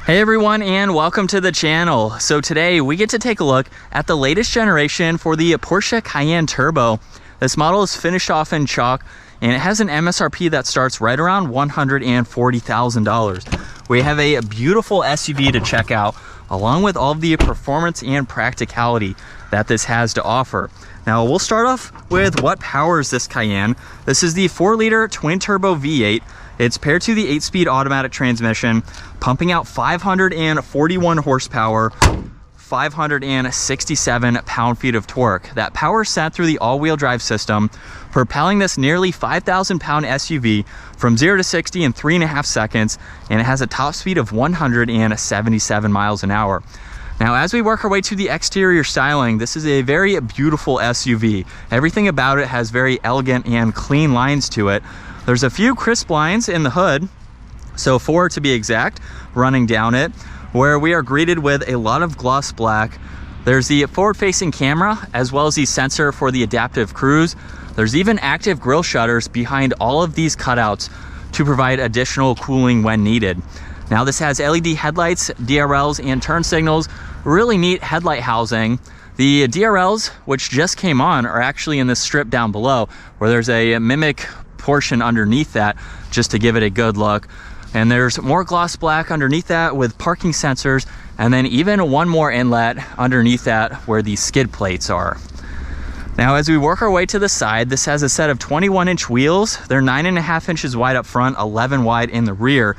Hey everyone, and welcome to the channel. So today we get to take a look at the latest generation for the Porsche Cayenne Turbo. This model is finished off in chalk and it has an MSRP that starts right around $140,000. We have a beautiful SUV to check out, along with all of the performance and practicality that this has to offer. Now we'll start off with what powers this Cayenne. This is the 4-liter twin-turbo V8. It's paired to the 8-speed automatic transmission, pumping out 541 horsepower, 567 pound-feet of torque. That power is sent through the all-wheel drive system, propelling this nearly 5,000-pound SUV from 0 to 60 in 3.5 seconds, and it has a top speed of 177 miles an hour. Now, as we work our way to the exterior styling, this is a very beautiful SUV. Everything about it has very elegant and clean lines to it. There's a few crisp lines in the hood, so 4 to be exact, running down it, where we are greeted with a lot of gloss black. There's the forward-facing camera, as well as the sensor for the adaptive cruise. There's even active grille shutters behind all of these cutouts to provide additional cooling when needed. Now this has LED headlights, DRLs, and turn signals. Really neat headlight housing. The DRLs, which just came on, are actually in this strip down below, where there's a mimic portion underneath that, just to give it a good look. And there's more gloss black underneath that with parking sensors, and then even one more inlet underneath that where the skid plates are. Now, as we work our way to the side, this has a set of 21-inch wheels. They're 9.5 inches wide up front, 11 wide in the rear.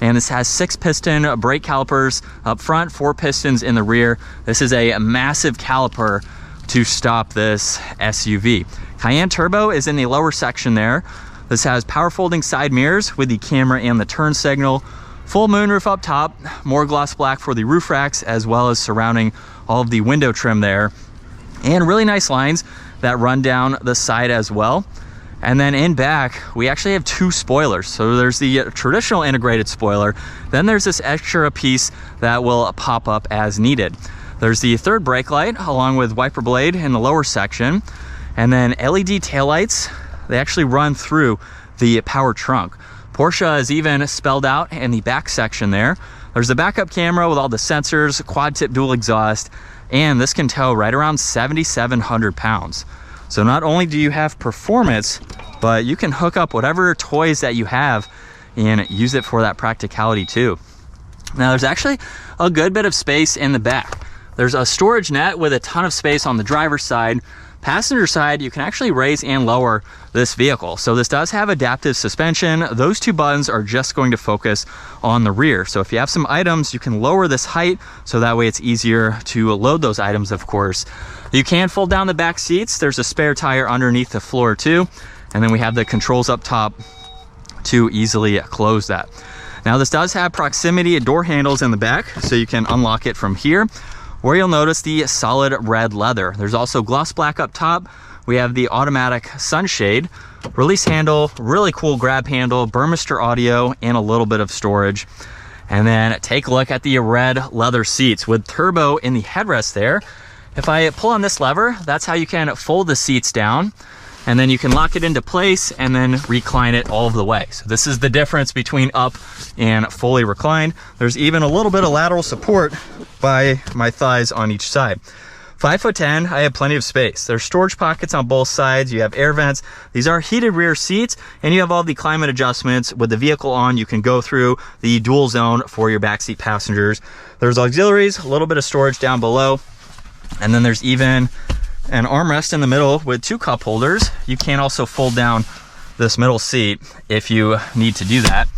And this has 6-piston brake calipers up front, 4 pistons in the rear. This is a massive caliper to stop this SUV. Cayenne Turbo is in the lower section there. This has power folding side mirrors with the camera and the turn signal, full moonroof up top, more gloss black for the roof racks, as well as surrounding all of the window trim there, and really nice lines that run down the side as well. And then in back, we actually have 2 spoilers. So there's the traditional integrated spoiler, then there's this extra piece that will pop up as needed. There's the third brake light along with wiper blade in the lower section, and then LED taillights. They actually run through the power trunk. Porsche is even spelled out in the back section there. There's the backup camera with all the sensors, quad tip dual exhaust, and this can tow right around 7,700 pounds. So not only do you have performance, but you can hook up whatever toys that you have and use it for that practicality too. Now there's actually a good bit of space in the back. There's a storage net with a ton of space on the driver's side. Passenger side, you can actually raise and lower this vehicle. So this does have adaptive suspension. Those 2 buttons are just going to focus on the rear. So if you have some items, you can lower this height, so that way it's easier to load those items, of course. You can fold down the back seats. There's a spare tire underneath the floor too. And then we have the controls up top to easily close that. Now this does have proximity door handles in the back, so you can unlock it from here, where you'll notice the solid red leather. There's also gloss black up top. We have the automatic sunshade, release handle, really cool grab handle, Burmester audio, and a little bit of storage. And then take a look at the red leather seats with turbo in the headrest there. If I pull on this lever, that's how you can fold the seats down, and then you can lock it into place and then recline it all of the way. So this is the difference between up and fully reclined. There's even a little bit of lateral support by my thighs on each side. 5'10", I have plenty of space. There's storage pockets on both sides. You have air vents. These are heated rear seats, and you have all the climate adjustments. With the vehicle on, you can go through the dual zone for your backseat passengers. There's auxiliaries, a little bit of storage down below, and then there's even an armrest in the middle with 2 cup holders. You can also fold down this middle seat if you need to do that.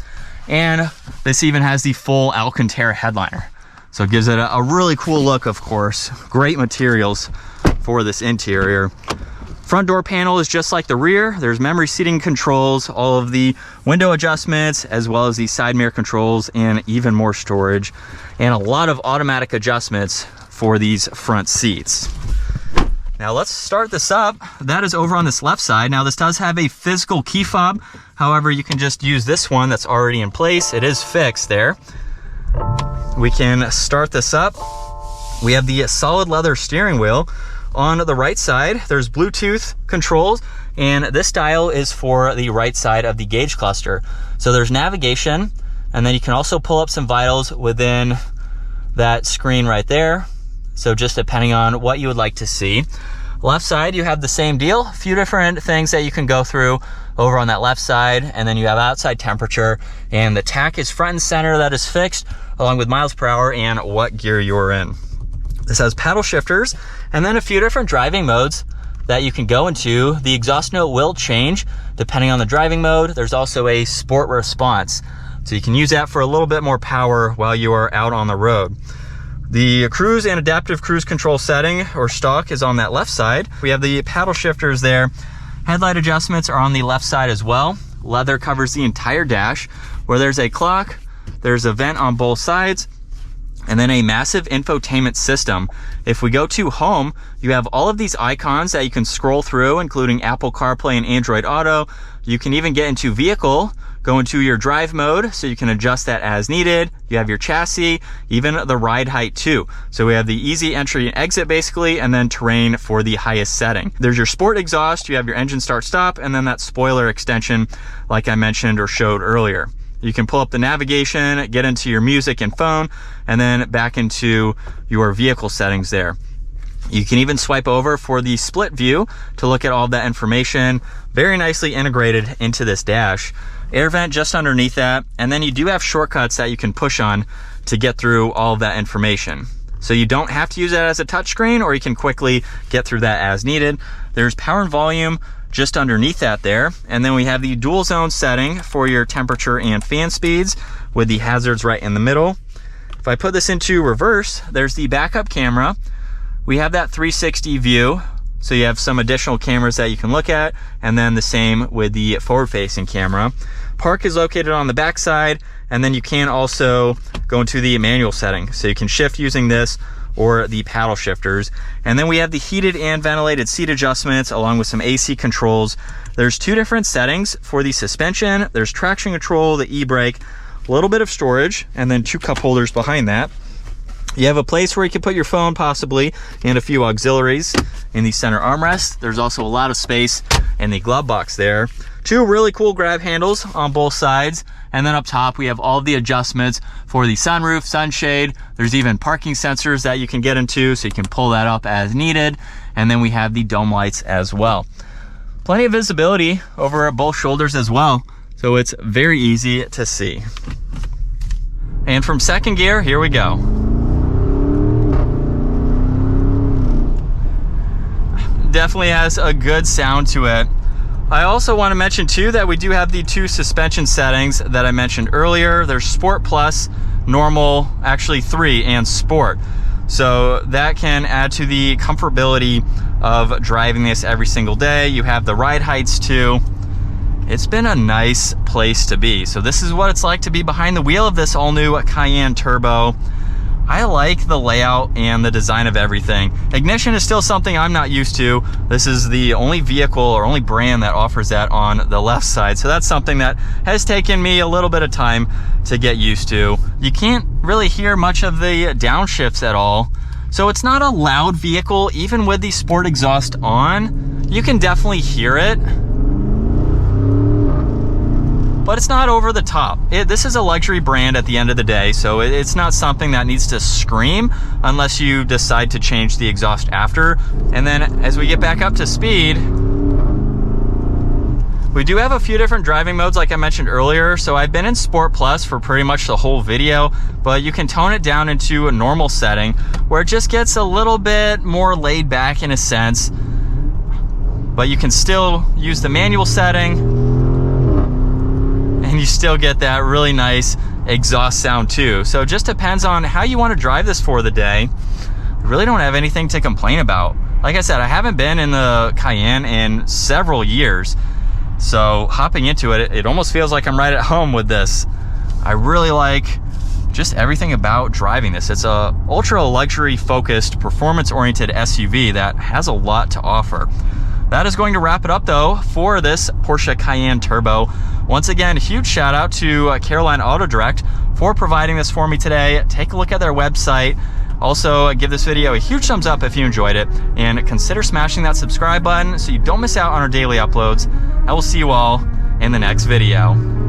And this even has the full Alcantara headliner. So it gives it a really cool look, of course. Great materials for this interior. Front door panel is just like the rear. There's memory seating controls, all of the window adjustments, as well as the side mirror controls, and even more storage, and a lot of automatic adjustments for these front seats. Now let's start this up. That is over on this left side. Now this does have a physical key fob. However, you can just use this one that's already in place. It is fixed there. We can start this up. We have the solid leather steering wheel. On the right side, there's Bluetooth controls, and this dial is for the right side of the gauge cluster. So there's navigation, And then you can also pull up some vitals within that screen right there. So just depending on what you would like to see. Left side, you have the same deal. A few different things that you can go through over on that left side. And then you have outside temperature, and the tach is front and center, that is fixed, along with miles per hour and what gear you're in. This has paddle shifters and then a few different driving modes that you can go into. The exhaust note will change depending on the driving mode. There's also a sport response, so you can use that for a little bit more power while you are out on the road. The cruise and adaptive cruise control setting, or stock, is on that left side. We have the paddle shifters there. Headlight adjustments are on the left side as well. Leather covers the entire dash, where there's a clock, there's a vent on both sides, and then a massive infotainment system. If we go to home, you have all of these icons that you can scroll through, including Apple CarPlay and Android Auto. You can even get into vehicle, go into your drive mode, so you can adjust that as needed. You have your chassis, even the ride height too. So we have the easy entry and exit basically, and then terrain for the highest setting. There's your sport exhaust, you have your engine start stop, and then that spoiler extension like I mentioned or showed earlier. You can pull up the navigation, get into your music and phone, and then back into your vehicle settings there. You can even swipe over for the split view to look at all that information. Very nicely integrated into this dash. Air vent just underneath that, and then you do have shortcuts that you can push on to get through all of that information. So you don't have to use that as a touchscreen, or you can quickly get through that as needed. There's power and volume just underneath that there. And then we have the dual zone setting for your temperature and fan speeds, with the hazards right in the middle. If I put this into reverse, there's the backup camera. We have that 360 view, so you have some additional cameras that you can look at, and then the same with the forward-facing camera. Park is located on the back side, and then you can also go into the manual setting, so you can shift using this or the paddle shifters. And then we have the heated and ventilated seat adjustments, along with some AC controls. There's two different settings for the suspension. There's traction control, the e-brake, a little bit of storage, and then two cup holders behind that. You have a place where you can put your phone possibly, and a few auxiliaries in the center armrest. There's also a lot of space in the glove box there. Two really cool grab handles on both sides. And then up top, we have all of the adjustments for the sunroof, sunshade. There's even parking sensors that you can get into, so you can pull that up as needed. And then we have the dome lights as well. Plenty of visibility over both shoulders as well, so it's very easy to see. And from second gear, here we go. Definitely has a good sound to it. I also want to mention too that we do have the two suspension settings that I mentioned earlier. There's Sport Plus, Normal, actually 3, and Sport. So that can add to the comfortability of driving this every single day. You have the ride heights too. It's been a nice place to be. So this is what it's like to be behind the wheel of this all new Cayenne Turbo. I like the layout and the design of everything. Ignition is still something I'm not used to. This is the only vehicle or only brand that offers that on the left side. So that's something that has taken me a little bit of time to get used to. You can't really hear much of the downshifts at all. So it's not a loud vehicle. Even with the sport exhaust on, you can definitely hear it, but it's not over the top. This is a luxury brand at the end of the day, so it's not something that needs to scream unless you decide to change the exhaust after. And then as we get back up to speed, we do have a few different driving modes like I mentioned earlier. So I've been in Sport Plus for pretty much the whole video, but you can tone it down into a normal setting where it just gets a little bit more laid back in a sense, but you can still use the manual setting, and you still get that really nice exhaust sound too. So it just depends on how you want to drive this for the day. I really don't have anything to complain about. Like I said, I haven't been in the Cayenne in several years, so hopping into it, it almost feels like I'm right at home with this. I really like just everything about driving this. It's a ultra luxury focused, performance oriented SUV that has a lot to offer. That is going to wrap it up though for this Porsche Cayenne Turbo. Once again, huge shout out to Carolina Auto Direct for providing this for me today. Take a look at their website. Also, give this video a huge thumbs up if you enjoyed it, and consider smashing that subscribe button so you don't miss out on our daily uploads. I will see you all in the next video.